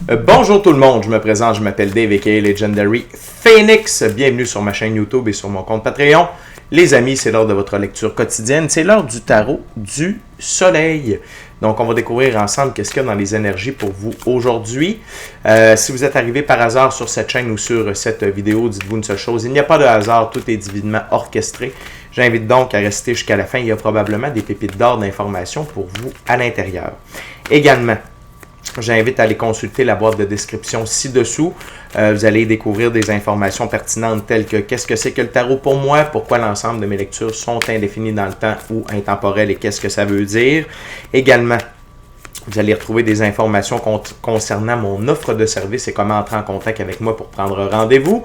Bonjour tout le monde, je me présente, je m'appelle Dave aka Legendary Phoenix. Bienvenue sur ma chaîne YouTube et sur mon compte Patreon. Les amis, c'est l'heure de votre lecture quotidienne, c'est l'heure du tarot du soleil. Donc, on va découvrir ensemble qu'est-ce qu'il y a dans les énergies pour vous aujourd'hui. Si vous êtes arrivé par hasard sur cette chaîne ou sur cette vidéo, dites-vous une seule chose, il n'y a pas de hasard, tout est divinement orchestré. J'invite donc à rester jusqu'à la fin, il y a probablement des pépites d'or d'informations pour vous à l'intérieur. Également, j'invite à aller consulter la boîte de description ci-dessous. Vous allez découvrir des informations pertinentes telles que qu'est-ce que c'est que le tarot pour moi, pourquoi l'ensemble de mes lectures sont indéfinies dans le temps ou intemporelles et qu'est-ce que ça veut dire. Également, vous allez retrouver des informations concernant mon offre de service et comment entrer en contact avec moi pour prendre rendez-vous.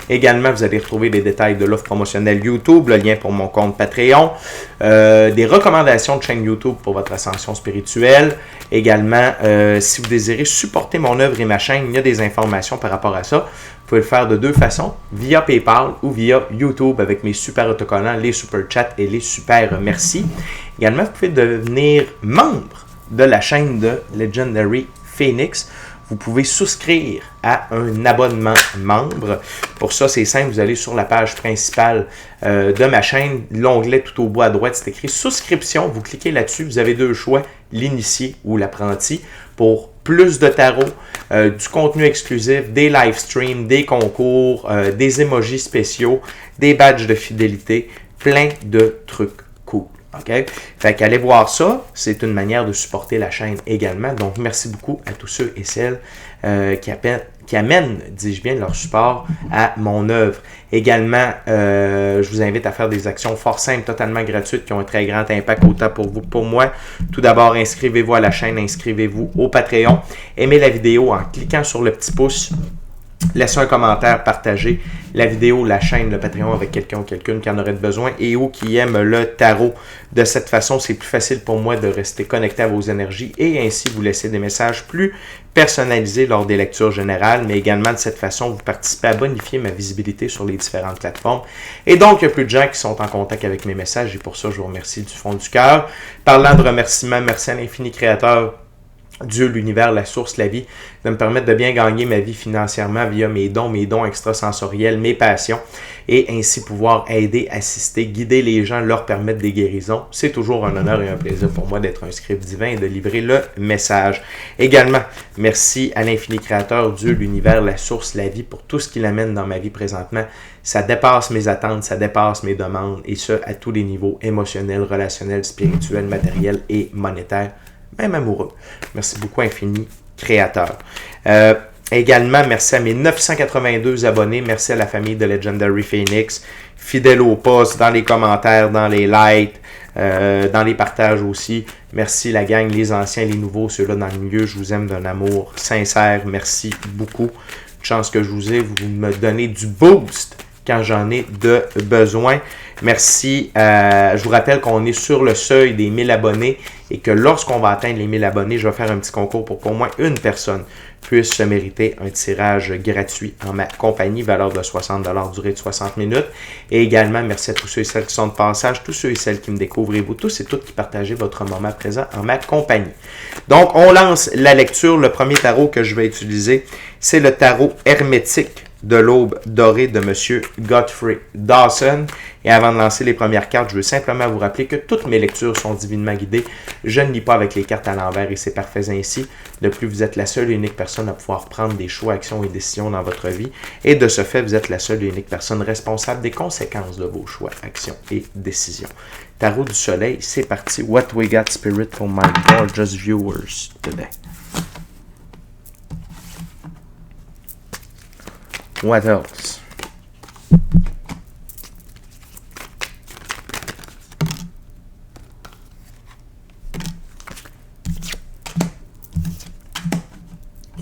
Également, vous allez retrouver les détails de l'offre promotionnelle YouTube, le lien pour mon compte Patreon, des recommandations de chaîne YouTube pour votre ascension spirituelle. Également, si vous désirez supporter mon œuvre et ma chaîne, il y a des informations par rapport à ça. Vous pouvez le faire de deux façons, via PayPal ou via YouTube avec mes super autocollants, les super chats et les super merci. Également, vous pouvez devenir membre de la chaîne de Legendary Phoenix. Vous pouvez souscrire à un abonnement membre. Pour ça, c'est simple, vous allez sur la page principale de ma chaîne, l'onglet tout au bout à droite, c'est écrit souscription. Vous cliquez là-dessus, vous avez deux choix, l'initié ou l'apprenti, pour plus de tarot, du contenu exclusif, des live streams, des concours, des emojis spéciaux, des badges de fidélité, plein de trucs cool. OK? Fait qu'allez voir ça, c'est une manière de supporter la chaîne également. Donc, merci beaucoup à tous ceux et celles qui amènent, dis-je bien, leur support à mon œuvre. Également, je vous invite à faire des actions fort simples, totalement gratuites, qui ont un très grand impact autant pour vous que pour moi. Tout d'abord, inscrivez-vous à la chaîne, inscrivez-vous au Patreon. Aimez la vidéo en cliquant sur le petit pouce. Laissez un commentaire, partagez la vidéo, la chaîne, le Patreon avec quelqu'un ou quelqu'une qui en aurait besoin et ou qui aime le tarot. De cette façon, c'est plus facile pour moi de rester connecté à vos énergies et ainsi vous laisser des messages plus personnalisés lors des lectures générales, mais également de cette façon, vous participez à bonifier ma visibilité sur les différentes plateformes. Et donc, il y a plus de gens qui sont en contact avec mes messages et pour ça, je vous remercie du fond du cœur. Parlant de remerciements, merci à l'infini créateur, Dieu, l'univers, la source, la vie, de me permettre de bien gagner ma vie financièrement via mes dons extrasensoriels, mes passions, et ainsi pouvoir aider, assister, guider les gens, leur permettre des guérisons. C'est toujours un honneur et un plaisir pour moi d'être un script divin et de livrer le message. Également, merci à l'infini créateur, Dieu, l'univers, la source, la vie, pour tout ce qu'il amène dans ma vie présentement. Ça dépasse mes attentes, ça dépasse mes demandes, et ce, à tous les niveaux, émotionnels, relationnels, spirituels, matériels et monétaires. Même amoureux. Merci beaucoup, infini créateur. Également, merci à mes 982 abonnés. Merci à la famille de Legendary Phoenix. Fidèle au post, dans les commentaires, dans les likes, dans les partages aussi. Merci la gang, les anciens, les nouveaux, ceux-là dans le milieu. Je vous aime d'un amour sincère. Merci beaucoup. Une chance que je vous ai. Vous me donnez du boost quand j'en ai de besoin. Merci. Je vous rappelle qu'on est sur le seuil des 1000 abonnés et que lorsqu'on va atteindre les 1000 abonnés, je vais faire un petit concours pour qu'au moins une personne puisse se mériter un tirage gratuit en ma compagnie, valeur de 60 $, durée de 60 minutes. Et également, merci à tous ceux et celles qui sont de passage, tous ceux et celles qui me découvrent et vous tous et toutes qui partagez votre moment présent en ma compagnie. Donc, on lance la lecture. Le premier tarot que je vais utiliser, c'est le tarot hermétique de l'aube dorée de M. Godfrey Dawson. Et avant de lancer les premières cartes, je veux simplement vous rappeler que toutes mes lectures sont divinement guidées. Je ne lis pas avec les cartes à l'envers et c'est parfait ainsi. De plus, vous êtes la seule et unique personne à pouvoir prendre des choix, actions et décisions dans votre vie. Et de ce fait, vous êtes la seule et unique personne responsable des conséquences de vos choix, actions et décisions. Tarot du soleil, c'est parti. What we got, spirit, for my gorgeous viewers today? What else?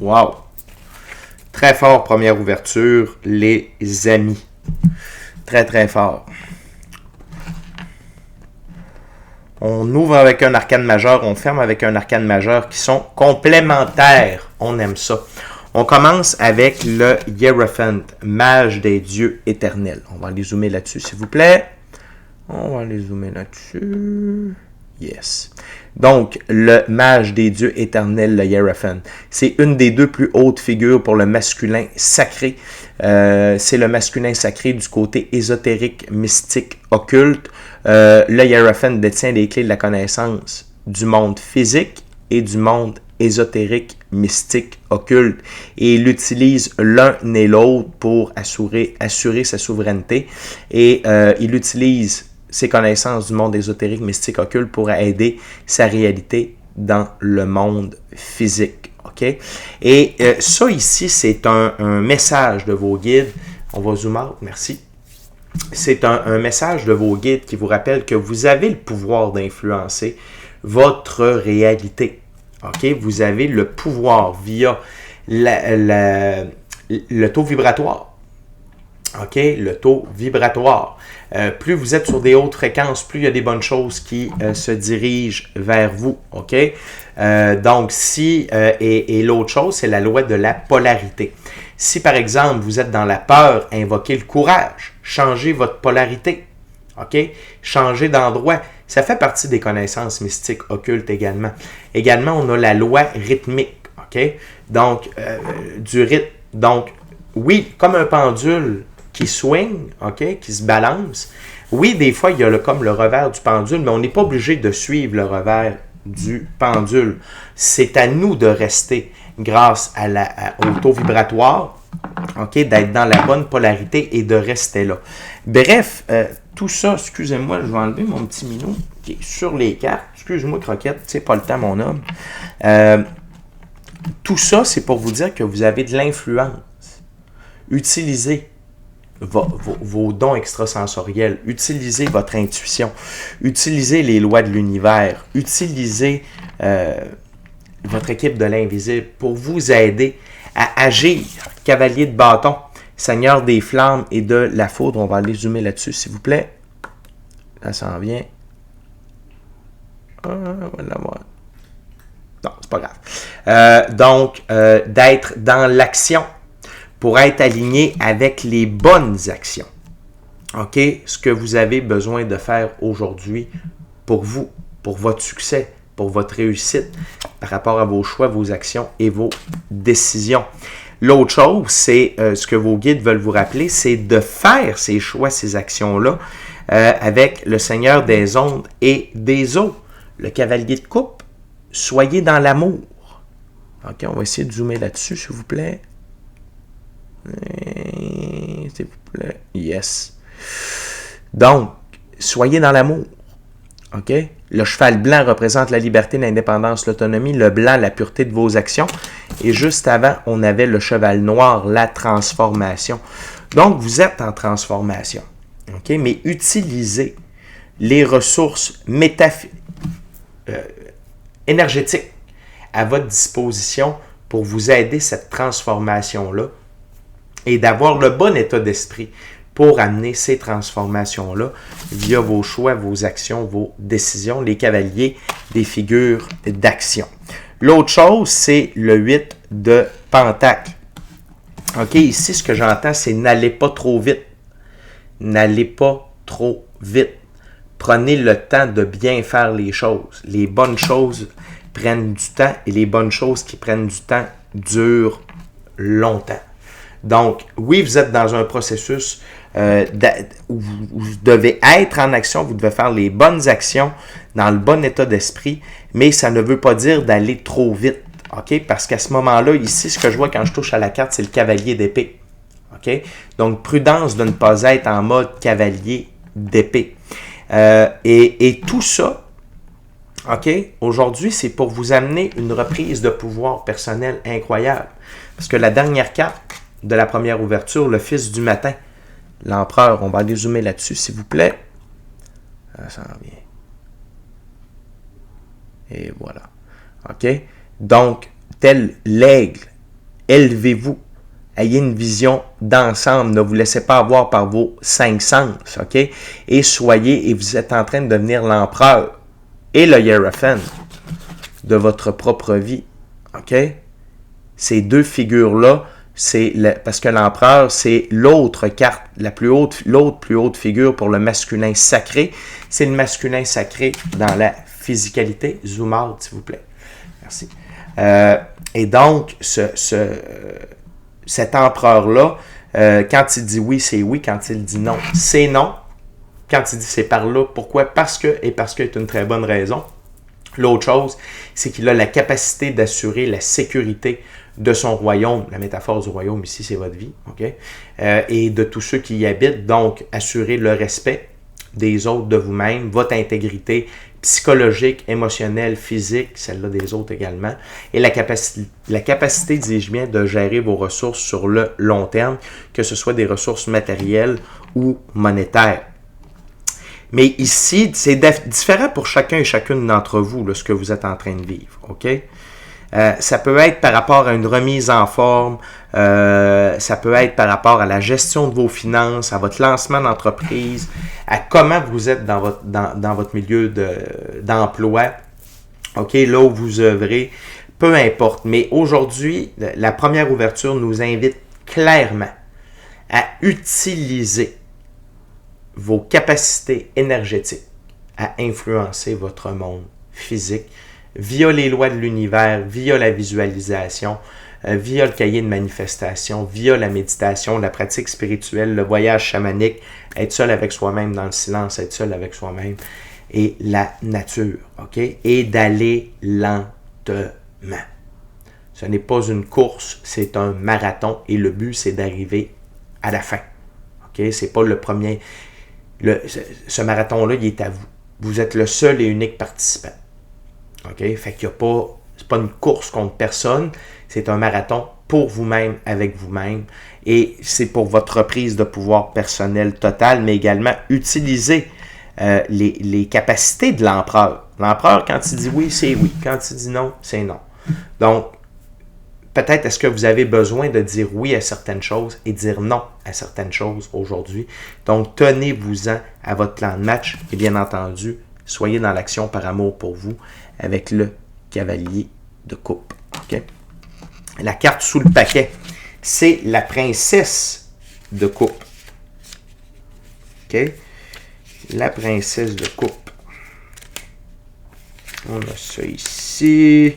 Wow! Très fort, première ouverture, les amis. Très, très fort. On ouvre avec un arcane majeur, on ferme avec un arcane majeur qui sont complémentaires. On aime ça. On commence avec le Hierophant, mage des dieux éternels. On va aller zoomer là-dessus, s'il vous plaît. On va aller zoomer là-dessus. Yes. Donc, le mage des dieux éternels, le Hiérophant. C'est une des deux plus hautes figures pour le masculin sacré. C'est le masculin sacré du côté ésotérique, mystique, occulte. Le Hiérophant détient les clés de la connaissance du monde physique et du monde ésotérique, mystique, occulte. Et il utilise l'un et l'autre pour assurer sa souveraineté. Et il utilise ses connaissances du monde ésotérique, mystique, occulte pour aider sa réalité dans le monde physique. Okay? Et ça ici, c'est un message de vos guides. On va zoom out, merci. C'est un message de vos guides qui vous rappelle que vous avez le pouvoir d'influencer votre réalité. Okay? Vous avez le pouvoir via le taux vibratoire. OK? Le taux vibratoire. Plus vous êtes sur des hautes fréquences, plus il y a des bonnes choses qui se dirigent vers vous. OK? Donc, si, et l'autre chose, c'est la loi de la polarité. Si, par exemple, vous êtes dans la peur, invoquez le courage. Changez votre polarité. OK? Changez d'endroit. Ça fait partie des connaissances mystiques occultes également. Également, on a la loi rythmique. OK? Donc, du rythme. Donc, oui, comme un pendule qui swing, OK, qui se balance. Oui, des fois, il y a comme le revers du pendule, mais on n'est pas obligé de suivre le revers du pendule. C'est à nous de rester grâce au taux vibratoire, OK, d'être dans la bonne polarité et de rester là. Bref, tout ça, excusez-moi, je vais enlever mon petit minou qui est sur les cartes. Excuse-moi, Croquette, c'est pas le temps, mon homme. Tout ça, c'est pour vous dire que vous avez de l'influence. Utilisez vos dons extrasensoriels, utilisez votre intuition, utilisez les lois de l'univers, utilisez votre équipe de l'invisible pour vous aider à agir. Cavalier de bâton, Seigneur des flammes et de la foudre, on va aller zoomer là-dessus s'il vous plaît. Ça s'en vient. On va l'avoir. Non, c'est pas grave. Donc, d'être dans l'action pour être aligné avec les bonnes actions. OK? Ce que vous avez besoin de faire aujourd'hui pour vous, pour votre succès, pour votre réussite, par rapport à vos choix, vos actions et vos décisions. L'autre chose, c'est ce que vos guides veulent vous rappeler, c'est de faire ces choix, ces actions-là avec le Seigneur des ondes et des eaux. Le cavalier de coupe, soyez dans l'amour. OK? On va essayer de zoomer là-dessus, s'il vous plaît. S'il vous plaît. Yes. Donc, soyez dans l'amour. OK? Le cheval blanc représente la liberté, l'indépendance, l'autonomie. Le blanc, la pureté de vos actions. Et juste avant, on avait le cheval noir, la transformation. Donc, vous êtes en transformation. OK? Mais utilisez les ressources énergétiques à votre disposition pour vous aider cette transformation-là et d'avoir le bon état d'esprit pour amener ces transformations-là via vos choix, vos actions, vos décisions, les cavaliers des figures d'action. L'autre chose, c'est le 8 de Pentacle. OK, ici, ce que j'entends, c'est n'allez pas trop vite. N'allez pas trop vite. Prenez le temps de bien faire les choses. Les bonnes choses prennent du temps et les bonnes choses qui prennent du temps durent longtemps. Donc, oui, vous êtes dans un processus où vous devez être en action, vous devez faire les bonnes actions dans le bon état d'esprit, mais ça ne veut pas dire d'aller trop vite, OK? Parce qu'à ce moment-là, ici, ce que je vois quand je touche à la carte, c'est le cavalier d'épée, OK? Donc, prudence de ne pas être en mode cavalier d'épée. Et tout ça, OK, aujourd'hui, c'est pour vous amener une reprise de pouvoir personnel incroyable. Parce que la dernière carte de la première ouverture, le fils du matin, l'empereur, on va aller zoomer là-dessus, s'il vous plaît. Ça s'en vient. Et voilà. OK? Donc, tel l'aigle, élevez-vous. Ayez une vision d'ensemble. Ne vous laissez pas avoir par vos 5 sens. OK? Et soyez, et vous êtes en train de devenir l'empereur et le hiérophant de votre propre vie. OK? Ces deux figures-là, parce que l'empereur, c'est l'autre carte, l'autre plus haute figure pour le masculin sacré. C'est le masculin sacré dans la physicalité, zoom out, s'il vous plaît. Merci. Et donc, cet empereur-là, quand il dit oui, c'est oui. Quand il dit non, c'est non. Quand il dit c'est par là, pourquoi? Parce que, et parce que est une très bonne raison. L'autre chose, c'est qu'il a la capacité d'assurer la sécurité de son royaume. La métaphore du royaume ici, c'est votre vie, ok? Et de tous ceux qui y habitent. Donc, assurer le respect des autres, de vous-même, votre intégrité psychologique, émotionnelle, physique, celle-là des autres également, et la capacité, dis-je bien, de gérer vos ressources sur le long terme, que ce soit des ressources matérielles ou monétaires. Mais ici, c'est différent pour chacun et chacune d'entre vous, là, ce que vous êtes en train de vivre, ok? Ça peut être par rapport à une remise en forme, ça peut être par rapport à la gestion de vos finances, à votre lancement d'entreprise, à comment vous êtes dans votre milieu d'emploi, ok, là où vous œuvrez, peu importe. Mais aujourd'hui, la première ouverture nous invite clairement à utiliser vos capacités énergétiques à influencer votre monde physique via les lois de l'univers, via la visualisation, via le cahier de manifestation, via la méditation, la pratique spirituelle, le voyage chamanique, être seul avec soi-même dans le silence, être seul avec soi-même et la nature, ok? Et d'aller lentement. Ce n'est pas une course, c'est un marathon et le but, c'est d'arriver à la fin, ok? C'est pas le premier... ce marathon-là, il est à vous. Vous êtes le seul et unique participant. OK? Fait qu'il n'y a pas... C'est pas une course contre personne. C'est un marathon pour vous-même, avec vous-même. Et c'est pour votre reprise de pouvoir personnel total, mais également utiliser les capacités de l'empereur. L'empereur, quand il dit oui, c'est oui. Quand il dit non, c'est non. Donc, peut-être est-ce que vous avez besoin de dire oui à certaines choses et dire non à certaines choses aujourd'hui. Donc, tenez-vous-en à votre plan de match et bien entendu, soyez dans l'action par amour pour vous avec le cavalier de coupe. Okay? La carte sous le paquet, c'est la princesse de coupe. Okay? La princesse de coupe. On a ça ici.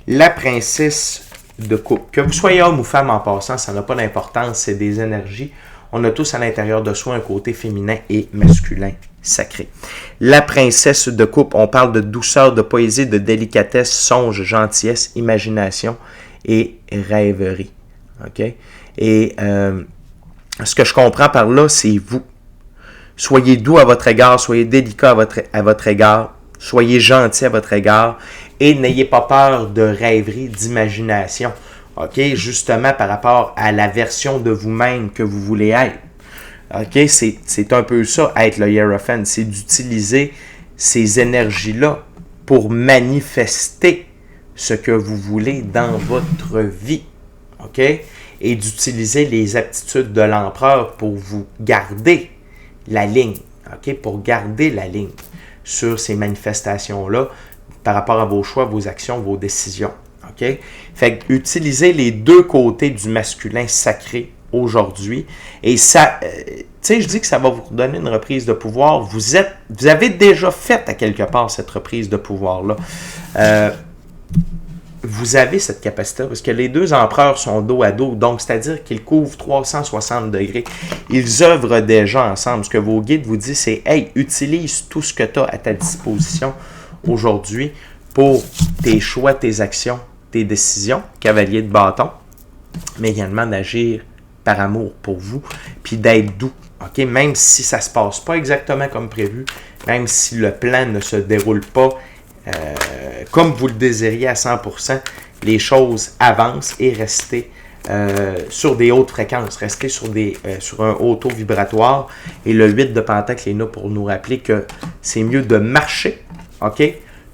La princesse de coupe. Que vous soyez homme ou femme en passant, ça n'a pas d'importance, c'est des énergies. On a tous à l'intérieur de soi un côté féminin et masculin sacré. La princesse de coupe, on parle de douceur, de poésie, de délicatesse, songe, gentillesse, imagination et rêverie. OK? Et ce que je comprends par là, c'est vous. Soyez doux à votre égard, soyez délicat à votre égard, soyez gentil à votre égard et n'ayez pas peur de rêverie, d'imagination. OK? Justement par rapport à la version de vous-même que vous voulez être. OK? C'est un peu ça, être le Hierophant. C'est d'utiliser ces énergies-là pour manifester ce que vous voulez dans votre vie. OK? Et d'utiliser les aptitudes de l'empereur pour vous garder la ligne. OK? Pour garder la ligne sur ces manifestations-là par rapport à vos choix, vos actions, vos décisions. OK? Fait que utilisez les deux côtés du masculin sacré aujourd'hui. Et ça, tu sais, je dis que ça va vous donner une reprise de pouvoir. Vous avez déjà fait à quelque part cette reprise de pouvoir-là. Vous avez cette capacité parce que les deux empereurs sont dos à dos. Donc, c'est-à-dire qu'ils couvrent 360 degrés. Ils œuvrent déjà ensemble. Ce que vos guides vous disent, c'est « Hey, utilise tout ce que tu as à ta disposition aujourd'hui pour tes choix, tes actions, tes décisions, cavalier de bâton, mais également d'agir par amour pour vous, puis d'être doux. Okay? Même si ça ne se passe pas exactement comme prévu, même si le plan ne se déroule pas comme vous le désiriez à 100%, les choses avancent et restez sur des hautes fréquences, restez sur un haut taux vibratoire. Et le 8 de Pentacle est là pour nous rappeler que c'est mieux de marcher, OK,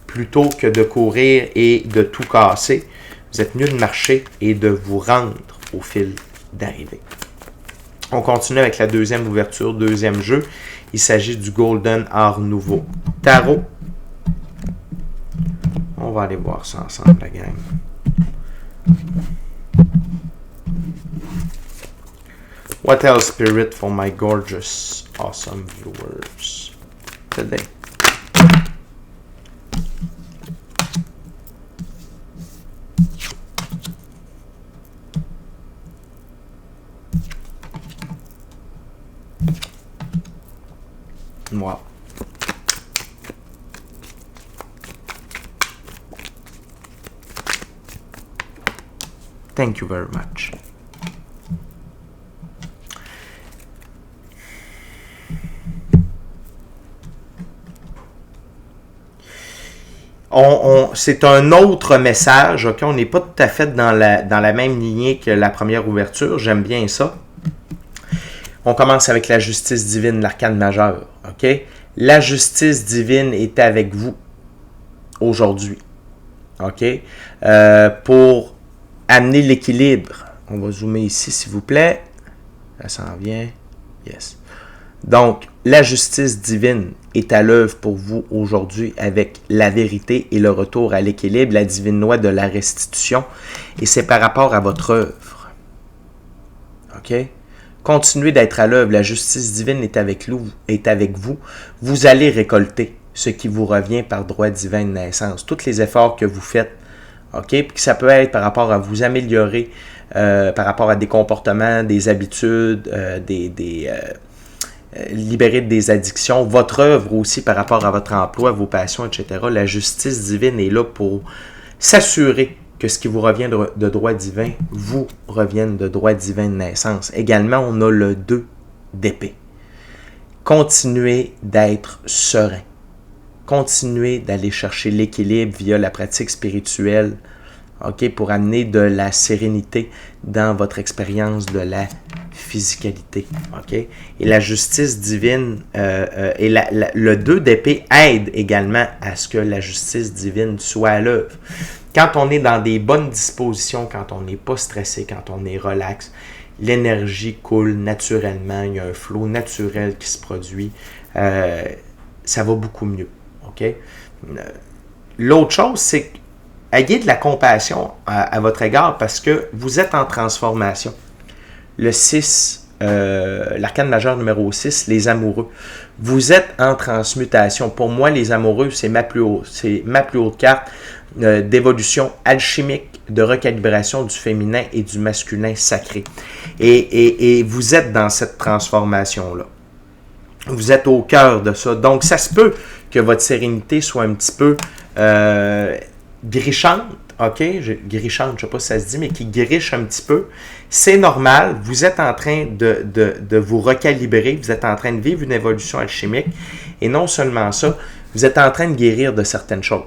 plutôt que de courir et de tout casser. Vous êtes mieux de marcher et de vous rendre au fil d'arrivée. On continue avec la deuxième ouverture, deuxième jeu. Il s'agit du Golden Art Nouveau Tarot. On va aller voir ça ensemble, la gang. What else, Spirit, for my gorgeous, awesome viewers today? Wow. Thank you very much. C'est un autre message, ok? On n'est pas tout à fait dans la même lignée que la première ouverture. J'aime bien ça. On commence avec la justice divine, l'arcane majeur. Ok? La justice divine est avec vous aujourd'hui. Ok? Pour amener l'équilibre. On va zoomer ici, s'il vous plaît. Ça s'en vient. Yes. Donc, la justice divine est à l'œuvre pour vous aujourd'hui avec la vérité et le retour à l'équilibre, la divine loi de la restitution. Et c'est par rapport à votre œuvre. OK? Continuez d'être à l'œuvre. La justice divine est avec vous. Vous allez récolter ce qui vous revient par droit divin de naissance. Tous les efforts que vous faites. OK? Puis ça peut être par rapport à vous améliorer, par rapport à des comportements, des habitudes, libérer des addictions, votre œuvre aussi par rapport à votre emploi, vos passions, etc. La justice divine est là pour s'assurer que ce qui vous revient de droit divin vous revienne de droit divin de naissance. Également, on a le 2 d'épée. Continuez d'être serein. Continuez d'aller chercher l'équilibre via la pratique spirituelle, ok, pour amener de la sérénité dans votre expérience de la physicalité. Okay? Et la justice divine et le 2 d'épée aide également à ce que la justice divine soit à l'œuvre. Quand on est dans des bonnes dispositions, quand on n'est pas stressé, quand on est relax, l'énergie coule naturellement, il y a un flot naturel qui se produit. Ça va beaucoup mieux. Okay? L'autre chose, c'est que ayez de la compassion à votre égard parce que vous êtes en transformation. Le 6, l'arcane majeur numéro 6, les amoureux. Vous êtes en transmutation. Pour moi, les amoureux, c'est ma plus haute carte d'évolution alchimique, de recalibration du féminin et du masculin sacré. Et vous êtes dans cette transformation-là. Vous êtes au cœur de ça. Donc, ça se peut que votre sérénité soit un petit peu grichante. OK, grichante, je ne sais pas si ça se dit, mais qui griche un petit peu. C'est normal, vous êtes en train de vous recalibrer, vous êtes en train de vivre une évolution alchimique, et non seulement ça, vous êtes en train de guérir de certaines choses.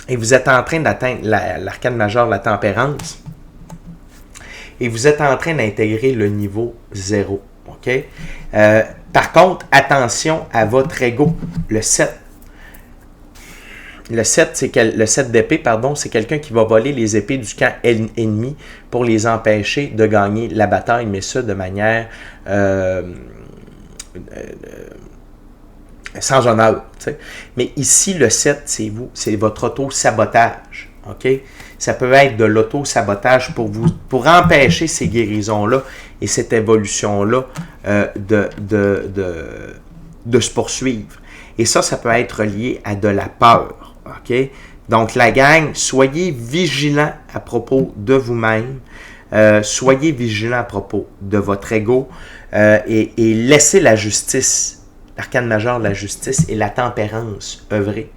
Et vous êtes en train d'atteindre l'arcane majeur, la tempérance, et vous êtes en train d'intégrer le niveau 0. OK? Par contre, attention à votre ego, le 7. Le 7 d'épée, c'est quelqu'un qui va voler les épées du camp ennemi pour les empêcher de gagner la bataille, mais ça de manière sans honneur. T'sais. Mais ici, le 7, c'est vous, c'est votre auto-sabotage. Okay? Ça peut être de l'auto-sabotage pour empêcher ces guérisons-là et cette évolution-là de se poursuivre. Et ça peut être lié à de la peur. OK? Donc, la gang, soyez vigilants à propos de vous-même. Soyez vigilants à propos de votre ego et laissez la justice, l'arcane majeur, la justice et la tempérance œuvrer.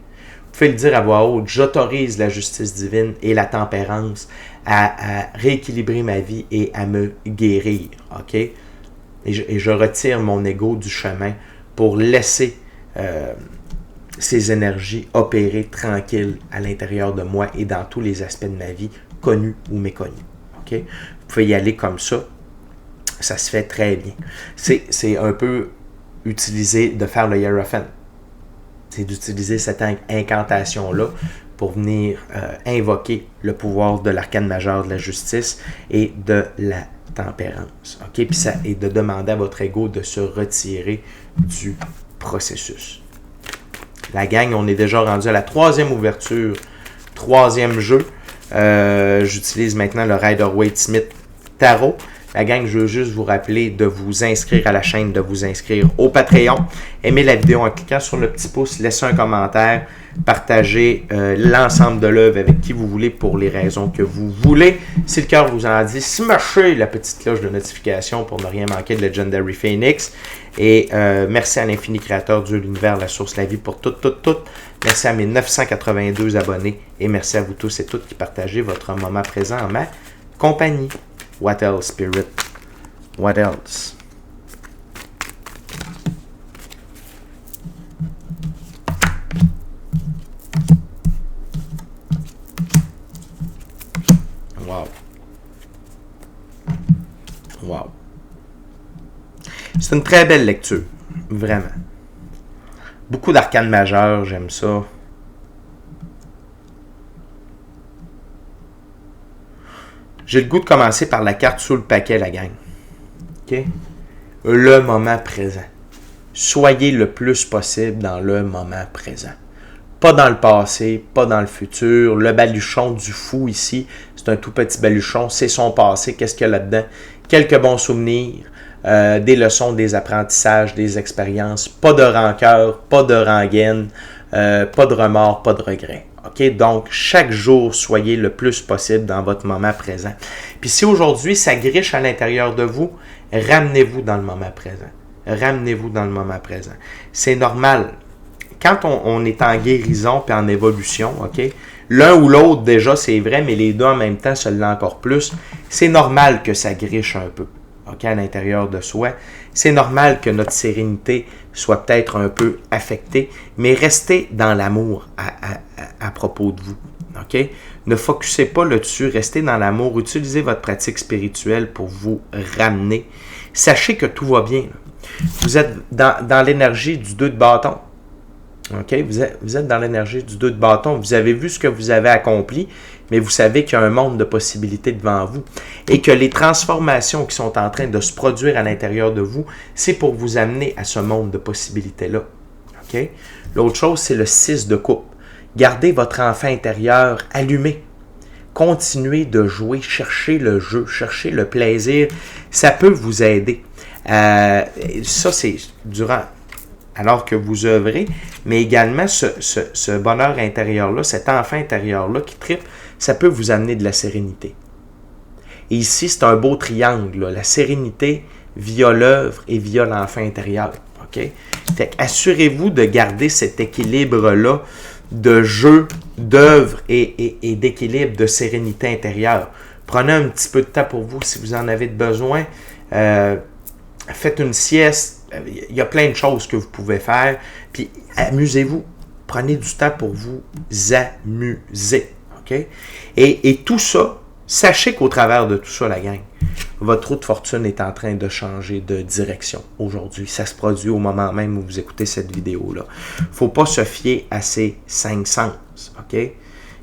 Vous pouvez le dire à voix haute, j'autorise la justice divine et la tempérance à rééquilibrer ma vie et à me guérir. OK? Et je retire mon ego du chemin pour laisser ces énergies opérer tranquilles à l'intérieur de moi et dans tous les aspects de ma vie, connus ou méconnus. Okay? Vous pouvez y aller comme ça. Ça se fait très bien. C'est un peu utiliser, de faire le Hierophant. C'est d'utiliser cette incantation-là pour venir invoquer le pouvoir de l'arcane majeur de la justice et de la tempérance. Okay? Puis ça, et de demander à votre ego de se retirer du processus. La gang, on est déjà rendu à la 3e ouverture, 3e jeu. J'utilise maintenant le Rider-Waite-Smith Tarot. La gang, je veux juste vous rappeler de vous inscrire à la chaîne, de vous inscrire au Patreon. Aimez la vidéo en cliquant sur le petit pouce, laissez un commentaire, partagez l'ensemble de l'œuvre avec qui vous voulez pour les raisons que vous voulez. Si le cœur vous en dit, smashez la petite cloche de notification pour ne rien manquer de Legendary Phoenix. Et merci à l'infini créateur, Dieu, l'univers, la source, la vie pour tout. Merci à mes 982 abonnés et merci à vous tous et toutes qui partagez votre moment présent en ma compagnie. What else, Spirit? What else? Wow. Wow. C'est une très belle lecture. Vraiment. Beaucoup d'arcanes majeures, j'aime ça. J'ai le goût de commencer par la carte sous le paquet, la gang. OK? Le moment présent. Soyez le plus possible dans le moment présent. Pas dans le passé, pas dans le futur. Le baluchon du fou ici, c'est un tout petit baluchon. C'est son passé. Qu'est-ce qu'il y a là-dedans? Quelques bons souvenirs, des leçons, des apprentissages, des expériences. Pas de rancœur, pas de rengaine, pas de remords, pas de regrets. OK? Donc, chaque jour, soyez le plus possible dans votre moment présent. Puis si aujourd'hui, ça griche à l'intérieur de vous, ramenez-vous dans le moment présent. Ramenez-vous dans le moment présent. C'est normal. Quand on est en guérison et en évolution, OK? L'un ou l'autre, déjà, c'est vrai, mais les deux en même temps, ça l'est encore plus. C'est normal que ça griche un peu, OK, à l'intérieur de soi. C'est normal que notre sérénité soit peut-être un peu affectée, mais restez dans l'amour à propos de vous, OK? Ne focussez pas là-dessus, restez dans l'amour, utilisez votre pratique spirituelle pour vous ramener. Sachez que tout va bien. Vous êtes dans l'énergie du 2 de bâton. OK? Vous êtes dans l'énergie du 2 de bâton. Vous avez vu ce que vous avez accompli, mais vous savez qu'il y a un monde de possibilités devant vous et que les transformations qui sont en train de se produire à l'intérieur de vous, c'est pour vous amener à ce monde de possibilités-là. OK? L'autre chose, c'est le 6 de coupe. Gardez votre enfant intérieur allumé. Continuez de jouer, cherchez le jeu, cherchez le plaisir. Ça peut vous aider. Ça, c'est durant... alors que vous œuvrez, mais également ce bonheur intérieur-là, cet enfant intérieur-là qui tripe, ça peut vous amener de la sérénité. Et ici, c'est un beau triangle, là, la sérénité via l'œuvre et via l'enfant intérieur. OK? Fait assurez-vous de garder cet équilibre-là de jeu, d'œuvre et d'équilibre, de sérénité intérieure. Prenez un petit peu de temps pour vous si vous en avez besoin. Faites une sieste. Il y a plein de choses que vous pouvez faire. Puis amusez-vous. Prenez du temps pour vous amuser. OK? Et tout ça, sachez qu'au travers de tout ça, la gang, votre roue de fortune est en train de changer de direction aujourd'hui. Ça se produit au moment même où vous écoutez cette vidéo-là. Il ne faut pas se fier à ces 5 sens. OK?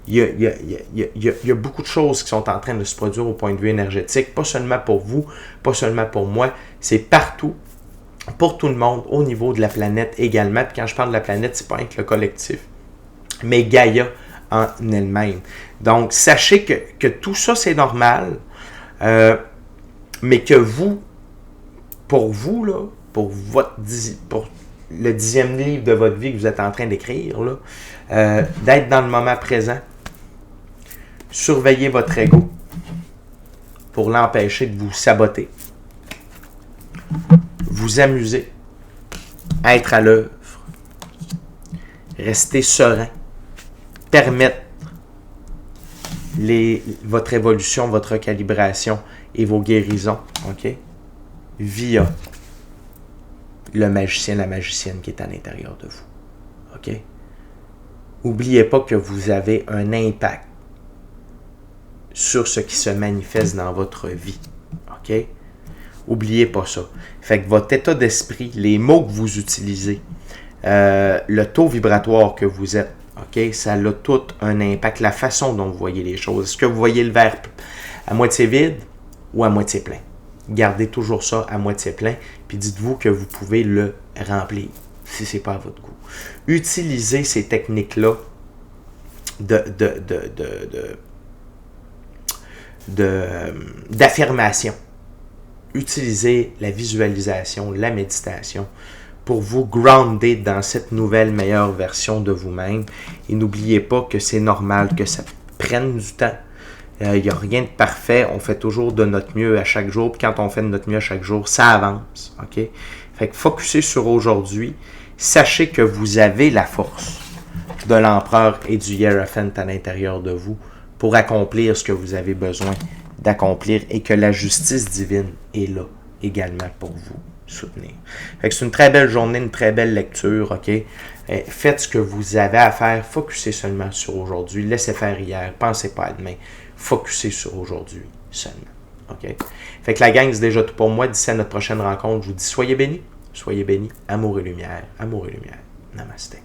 Il y a beaucoup de choses qui sont en train de se produire au point de vue énergétique. Pas seulement pour vous, pas seulement pour moi. C'est partout. Pour tout le monde, au niveau de la planète également. Puis quand je parle de la planète, c'est pas avec le collectif, mais Gaïa en elle-même. Donc, sachez que tout ça, c'est normal, mais que vous, pour vous, là, pour le 10e livre de votre vie que vous êtes en train d'écrire, là, d'être dans le moment présent, surveillez votre ego pour l'empêcher de vous saboter. Vous amuser, être à l'œuvre, rester serein, permettre votre évolution, votre calibration et vos guérisons, OK? Via le magicien, la magicienne qui est à l'intérieur de vous, OK? N'oubliez pas que vous avez un impact sur ce qui se manifeste dans votre vie, OK? Oubliez pas ça. Fait que votre état d'esprit, les mots que vous utilisez, le taux vibratoire que vous êtes, OK, ça a tout un impact. La façon dont vous voyez les choses. Est-ce que vous voyez le verre à moitié vide ou à moitié plein? Gardez toujours ça à moitié plein, puis dites-vous que vous pouvez le remplir si ce n'est pas à votre goût. Utilisez ces techniques-là d'affirmation. utilisez la visualisation, la méditation pour vous grounder dans cette nouvelle meilleure version de vous-même. Et n'oubliez pas que c'est normal que ça prenne du temps. Il n'y a rien de parfait. On fait toujours de notre mieux à chaque jour. Puis quand on fait de notre mieux à chaque jour, ça avance. OK? Fait que focussez sur aujourd'hui. Sachez que vous avez la force de l'empereur et du Hiérophant à l'intérieur de vous pour accomplir ce que vous avez besoin d'accomplir et que la justice divine est là également pour vous soutenir. Fait que c'est une très belle journée, une très belle lecture, OK? Faites ce que vous avez à faire, focussez seulement sur aujourd'hui, laissez faire hier, pensez pas à demain, focussez sur aujourd'hui seulement, OK? Fait que la gang, c'est déjà tout pour moi. D'ici à notre prochaine rencontre, je vous dis soyez bénis, amour et lumière, Namasté.